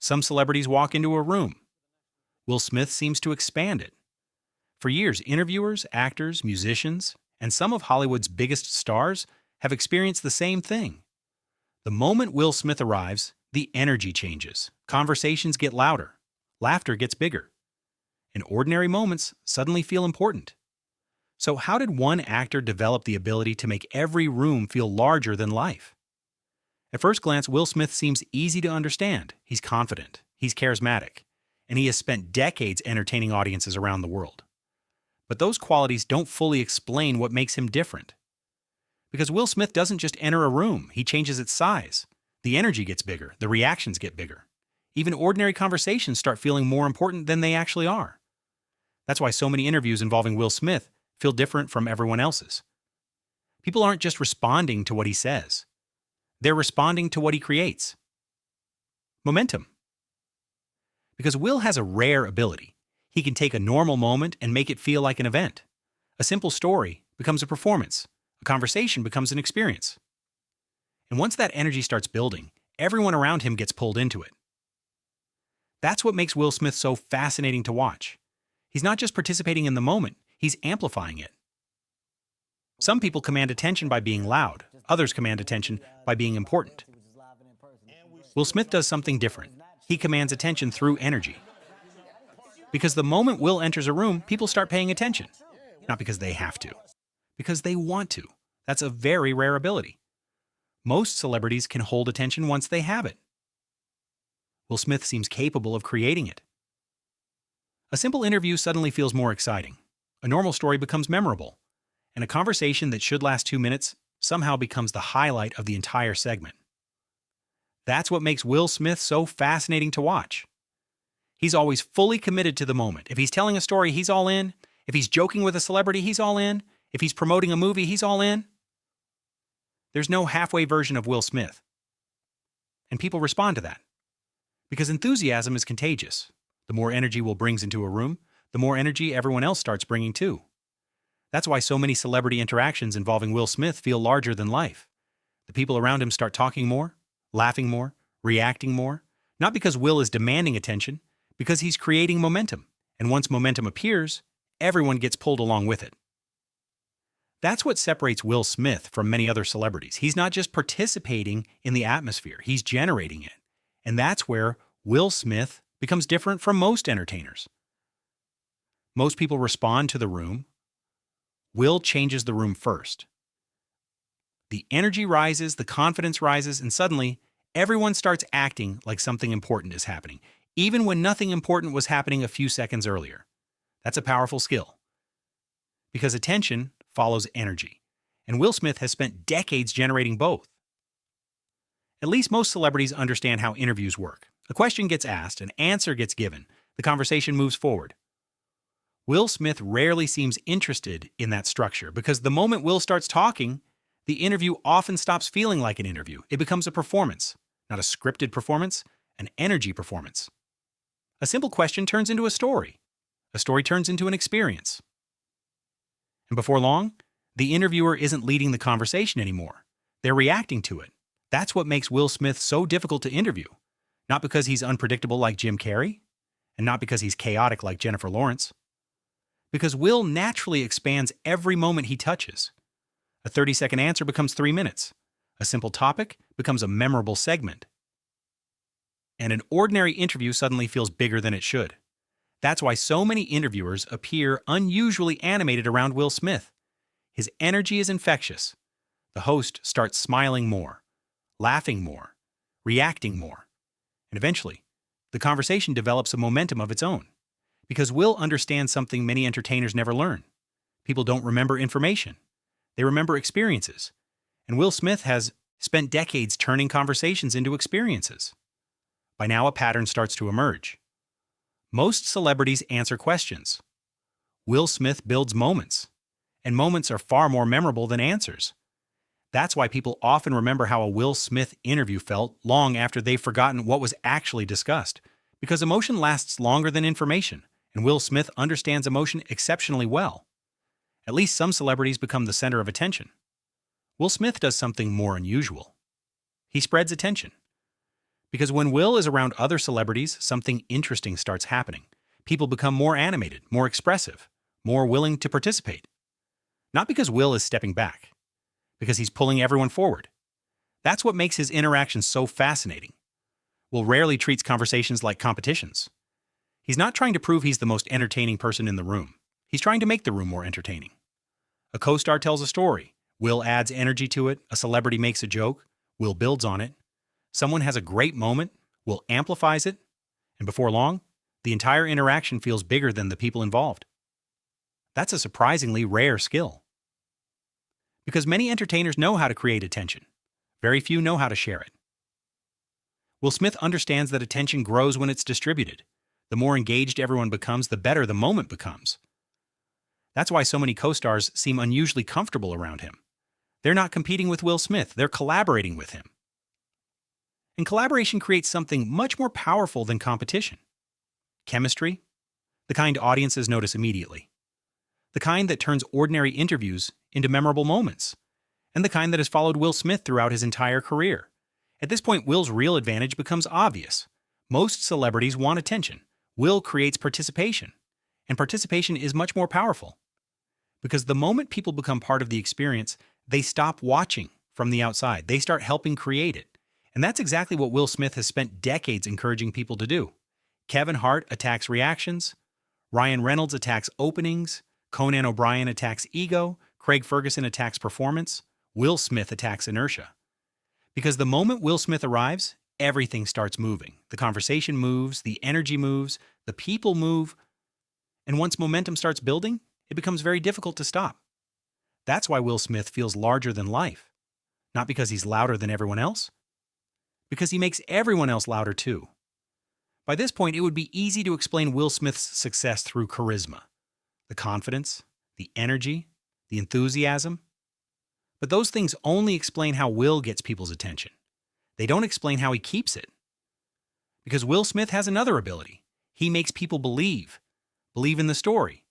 Some celebrities walk into a room. Will Smith seems to expand it. For years, interviewers, actors, musicians, and some of Hollywood's biggest stars have experienced the same thing. The moment Will Smith arrives, the energy changes. Conversations get louder. Laughter gets bigger. And ordinary moments suddenly feel important. So how did one actor develop the ability to make every room feel larger than life? At first glance, Will Smith seems easy to understand. He's confident, he's charismatic, and he has spent decades entertaining audiences around the world. But those qualities don't fully explain what makes him different. Because Will Smith doesn't just enter a room, he changes its size. The energy gets bigger, the reactions get bigger. Even ordinary conversations start feeling more important than they actually are. That's why so many interviews involving Will Smith feel different from everyone else's. People aren't just responding to what he says. They're responding to what he creates. Momentum. Because Will has a rare ability. He can take a normal moment and make it feel like an event. A simple story becomes a performance. A conversation becomes an experience. And once that energy starts building, everyone around him gets pulled into it. That's what makes Will Smith so fascinating to watch. He's not just participating in the moment, he's amplifying it. Some people command attention by being loud. Others command attention by being important. Will Smith does something different. He commands attention through energy. Because the moment Will enters a room, people start paying attention. Not because they have to. Because they want to. That's a very rare ability. Most celebrities can hold attention once they have it. Will Smith seems capable of creating it. A simple interview suddenly feels more exciting. A normal story becomes memorable. And a conversation that should last 2 minutes somehow becomes the highlight of the entire segment. That's what makes Will Smith so fascinating to watch. He's always fully committed to the moment. If he's telling a story, he's all in. If he's joking with a celebrity, he's all in. If he's promoting a movie, he's all in. There's no halfway version of Will Smith. And people respond to that. Because enthusiasm is contagious. The more energy Will brings into a room, the more energy everyone else starts bringing too. That's why so many celebrity interactions involving Will Smith feel larger than life. The people around him start talking more, laughing more, reacting more, not because Will is demanding attention, because he's creating momentum. And once momentum appears, everyone gets pulled along with it. That's what separates Will Smith from many other celebrities. He's not just participating in the atmosphere, he's generating it. And that's where Will Smith becomes different from most entertainers. Most people respond to the room. Will changes the room first. The energy rises, the confidence rises, and suddenly, everyone starts acting like something important is happening, even when nothing important was happening a few seconds earlier. That's a powerful skill. Because attention follows energy, and Will Smith has spent decades generating both. At least most celebrities understand how interviews work. A question gets asked, an answer gets given, the conversation moves forward. Will Smith rarely seems interested in that structure because the moment Will starts talking, the interview often stops feeling like an interview. It becomes a performance, not a scripted performance, an energy performance. A simple question turns into a story. A story turns into an experience. And before long, the interviewer isn't leading the conversation anymore. They're reacting to it. That's what makes Will Smith so difficult to interview. Not because he's unpredictable like Jim Carrey, and not because he's chaotic like Jennifer Lawrence. Because Will naturally expands every moment he touches. A 30-second answer becomes 3 minutes. A simple topic becomes a memorable segment. And an ordinary interview suddenly feels bigger than it should. That's why so many interviewers appear unusually animated around Will Smith. His energy is infectious. The host starts smiling more, laughing more, reacting more. And eventually, the conversation develops a momentum of its own. Because Will understands something many entertainers never learn. People don't remember information. They remember experiences. And Will Smith has spent decades turning conversations into experiences. By now, a pattern starts to emerge. Most celebrities answer questions. Will Smith builds moments. And moments are far more memorable than answers. That's why people often remember how a Will Smith interview felt long after they've forgotten what was actually discussed. Because emotion lasts longer than information. And Will Smith understands emotion exceptionally well. At least some celebrities become the center of attention. Will Smith does something more unusual. He spreads attention. Because when Will is around other celebrities, something interesting starts happening. People become more animated, more expressive, more willing to participate. Not because Will is stepping back, because he's pulling everyone forward. That's what makes his interactions so fascinating. Will rarely treats conversations like competitions. He's not trying to prove he's the most entertaining person in the room. He's trying to make the room more entertaining. A co-star tells a story. Will adds energy to it. A celebrity makes a joke. Will builds on it. Someone has a great moment. Will amplifies it. And before long, the entire interaction feels bigger than the people involved. That's a surprisingly rare skill. Because many entertainers know how to create attention. Very few know how to share it. Will Smith understands that attention grows when it's distributed. The more engaged everyone becomes, the better the moment becomes. That's why so many co-stars seem unusually comfortable around him. They're not competing with Will Smith, they're collaborating with him. And collaboration creates something much more powerful than competition. Chemistry, the kind audiences notice immediately. The kind that turns ordinary interviews into memorable moments. And the kind that has followed Will Smith throughout his entire career. At this point, Will's real advantage becomes obvious. Most celebrities want attention. Will creates participation. And participation is much more powerful. Because the moment people become part of the experience, they stop watching from the outside. They start helping create it. And that's exactly what Will Smith has spent decades encouraging people to do. Kevin Hart attacks reactions. Ryan Reynolds attacks openings. Conan O'Brien attacks ego. Craig Ferguson attacks performance. Will Smith attacks inertia. Because the moment Will Smith arrives, everything starts moving. The conversation moves, the energy moves, the people move. And once momentum starts building, it becomes very difficult to stop. That's why Will Smith feels larger than life. Not because he's louder than everyone else, because he makes everyone else louder too. By this point, it would be easy to explain Will Smith's success through charisma. The confidence, the energy, the enthusiasm. But those things only explain how Will gets people's attention. They don't explain how he keeps it. Because Will Smith has another ability. He makes people believe. Believe in the story.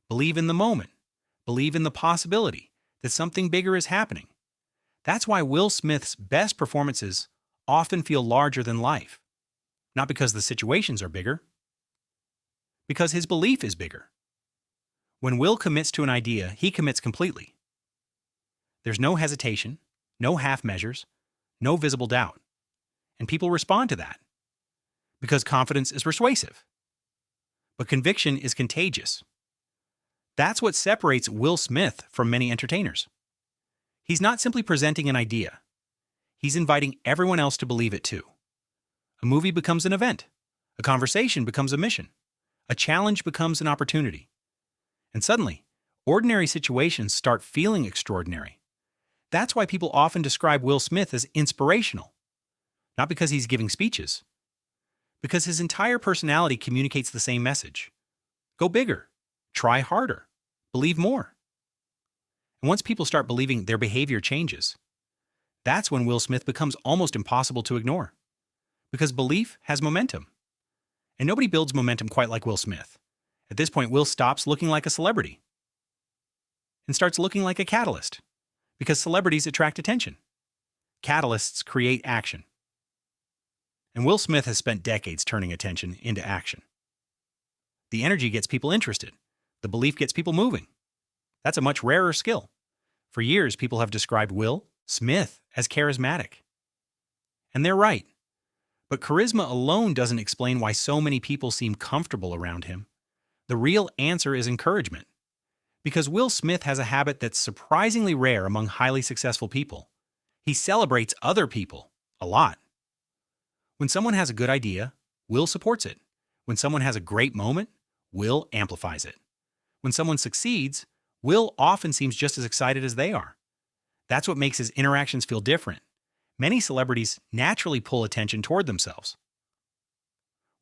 Believe in the moment. Believe in the possibility that something bigger is happening. That's why Will Smith's best performances often feel larger than life. Not because the situations are bigger, because his belief is bigger. When Will commits to an idea, he commits completely. There's no hesitation, no half measures, no visible doubt. And people respond to that. Because confidence is persuasive. But conviction is contagious. That's what separates Will Smith from many entertainers. He's not simply presenting an idea. He's inviting everyone else to believe it too. A movie becomes an event. A conversation becomes a mission. A challenge becomes an opportunity. And suddenly, ordinary situations start feeling extraordinary. That's why people often describe Will Smith as inspirational. Not because he's giving speeches. Because his entire personality communicates the same message. Go bigger. Try harder. Believe more. And once people start believing, their behavior changes. That's when Will Smith becomes almost impossible to ignore. Because belief has momentum. And nobody builds momentum quite like Will Smith. At this point, Will stops looking like a celebrity and starts looking like a catalyst. Because celebrities attract attention. Catalysts create action. And Will Smith has spent decades turning attention into action. The energy gets people interested. The belief gets people moving. That's a much rarer skill. For years, people have described Will Smith as charismatic. And they're right. But charisma alone doesn't explain why so many people seem comfortable around him. The real answer is encouragement. Because Will Smith has a habit that's surprisingly rare among highly successful people. He celebrates other people a lot. When someone has a good idea, Will supports it. When someone has a great moment, Will amplifies it. When someone succeeds, Will often seems just as excited as they are. That's what makes his interactions feel different. Many celebrities naturally pull attention toward themselves.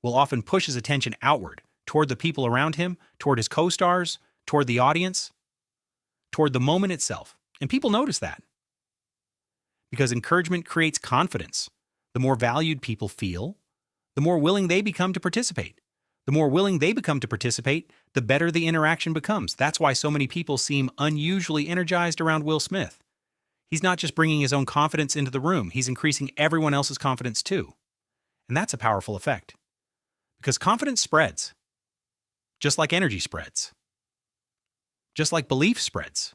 Will often push his attention outward, toward the people around him, toward his co-stars, toward the audience, toward the moment itself. And people notice that. Because encouragement creates confidence. The more valued people feel, the more willing they become to participate. The more willing they become to participate, the better the interaction becomes. That's why so many people seem unusually energized around Will Smith. He's not just bringing his own confidence into the room, he's increasing everyone else's confidence too. And that's a powerful effect. Because confidence spreads, just like energy spreads, just like belief spreads.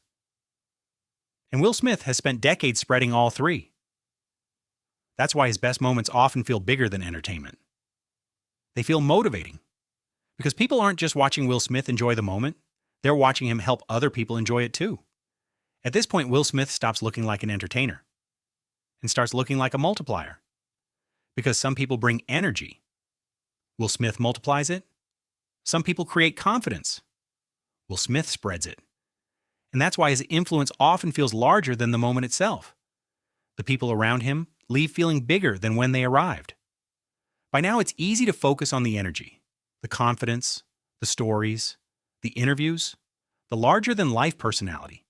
And Will Smith has spent decades spreading all three. That's why his best moments often feel bigger than entertainment. They feel motivating. Because people aren't just watching Will Smith enjoy the moment, they're watching him help other people enjoy it too. At this point, Will Smith stops looking like an entertainer and starts looking like a multiplier. Because some people bring energy. Will Smith multiplies it. Some people create confidence. Will Smith spreads it. And that's why his influence often feels larger than the moment itself. The people around him leave feeling bigger than when they arrived. By now, it's easy to focus on the energy, the confidence, the stories, the interviews, the larger-than-life personality.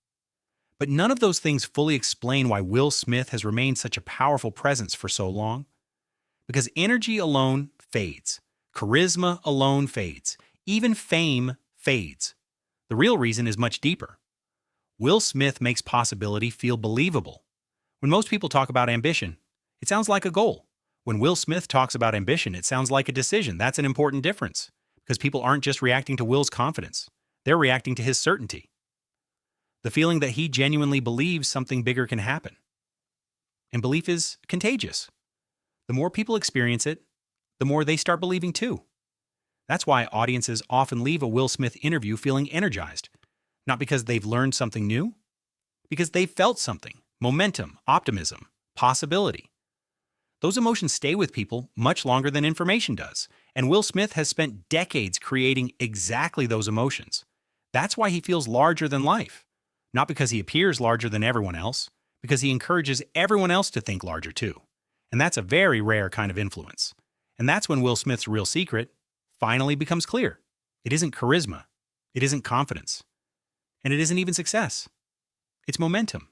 But none of those things fully explain why Will Smith has remained such a powerful presence for so long. Because energy alone fades. Charisma alone fades. Even fame fades. The real reason is much deeper. Will Smith makes possibility feel believable. When most people talk about ambition, it sounds like a goal. When Will Smith talks about ambition, it sounds like a decision. That's an important difference, because people aren't just reacting to Will's confidence. They're reacting to his certainty. The feeling that he genuinely believes something bigger can happen. And belief is contagious. The more people experience it, the more they start believing too. That's why audiences often leave a Will Smith interview feeling energized. Not because they've learned something new, because they've felt something, momentum, optimism, possibility. Those emotions stay with people much longer than information does, and Will Smith has spent decades creating exactly those emotions. That's why he feels larger than life. Not because he appears larger than everyone else, because he encourages everyone else to think larger too. And that's a very rare kind of influence. And that's when Will Smith's real secret finally becomes clear. It isn't charisma. It isn't confidence. And it isn't even success. It's momentum.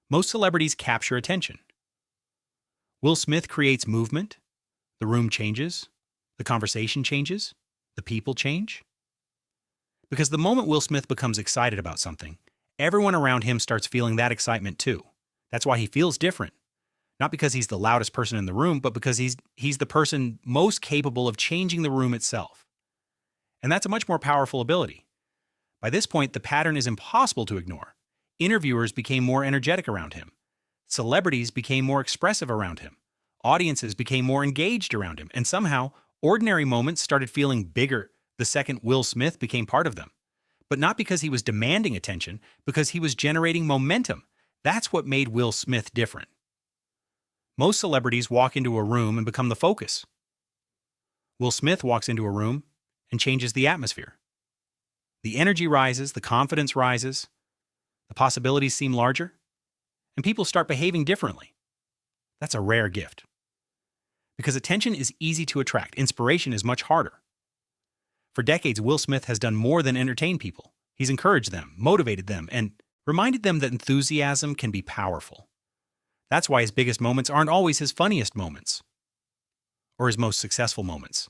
Most celebrities capture attention. Will Smith creates movement. The room changes. The conversation changes. The people change. Because the moment Will Smith becomes excited about something, everyone around him starts feeling that excitement too. That's why he feels different. Not because he's the loudest person in the room, but because he's the person most capable of changing the room itself. And that's a much more powerful ability. By this point, the pattern is impossible to ignore. Interviewers became more energetic around him. Celebrities became more expressive around him. Audiences became more engaged around him. And somehow, ordinary moments started feeling bigger the second Will Smith became part of them. But not because he was demanding attention, because he was generating momentum. That's what made Will Smith different. Most celebrities walk into a room and become the focus. Will Smith walks into a room and changes the atmosphere. The energy rises, the confidence rises, the possibilities seem larger, and people start behaving differently. That's a rare gift. Because attention is easy to attract, inspiration is much harder. For decades, Will Smith has done more than entertain people. He's encouraged them, motivated them, and reminded them that enthusiasm can be powerful. That's why his biggest moments aren't always his funniest moments or his most successful moments.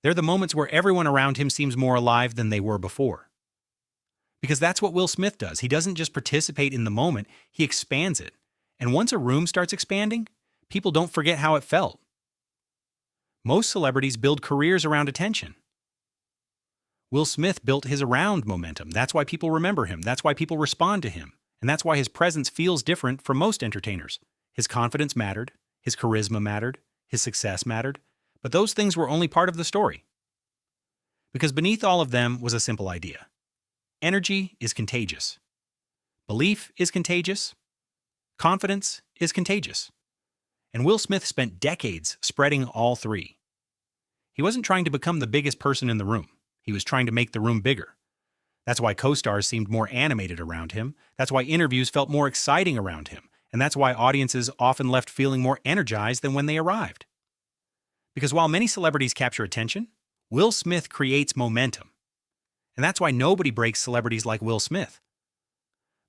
They're the moments where everyone around him seems more alive than they were before. Because that's what Will Smith does. He doesn't just participate in the moment, he expands it. And once a room starts expanding, people don't forget how it felt. Most celebrities build careers around attention. Will Smith built his around momentum. That's why people remember him. That's why people respond to him. And that's why his presence feels different from most entertainers. His confidence mattered. His charisma mattered. His success mattered. But those things were only part of the story. Because beneath all of them was a simple idea. Energy is contagious. Belief is contagious. Confidence is contagious. And Will Smith spent decades spreading all three. He wasn't trying to become the biggest person in the room. He was trying to make the room bigger. That's why co-stars seemed more animated around him. That's why interviews felt more exciting around him. And that's why audiences often left feeling more energized than when they arrived. Because while many celebrities capture attention, Will Smith creates momentum. And that's why nobody breaks celebrities like Will Smith.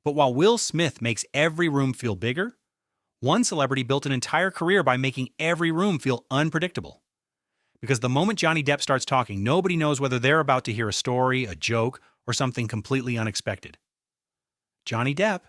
But while Will Smith makes every room feel bigger, one celebrity built an entire career by making every room feel unpredictable. Because the moment Johnny Depp starts talking, nobody knows whether they're about to hear a story, a joke, or something completely unexpected. Johnny Depp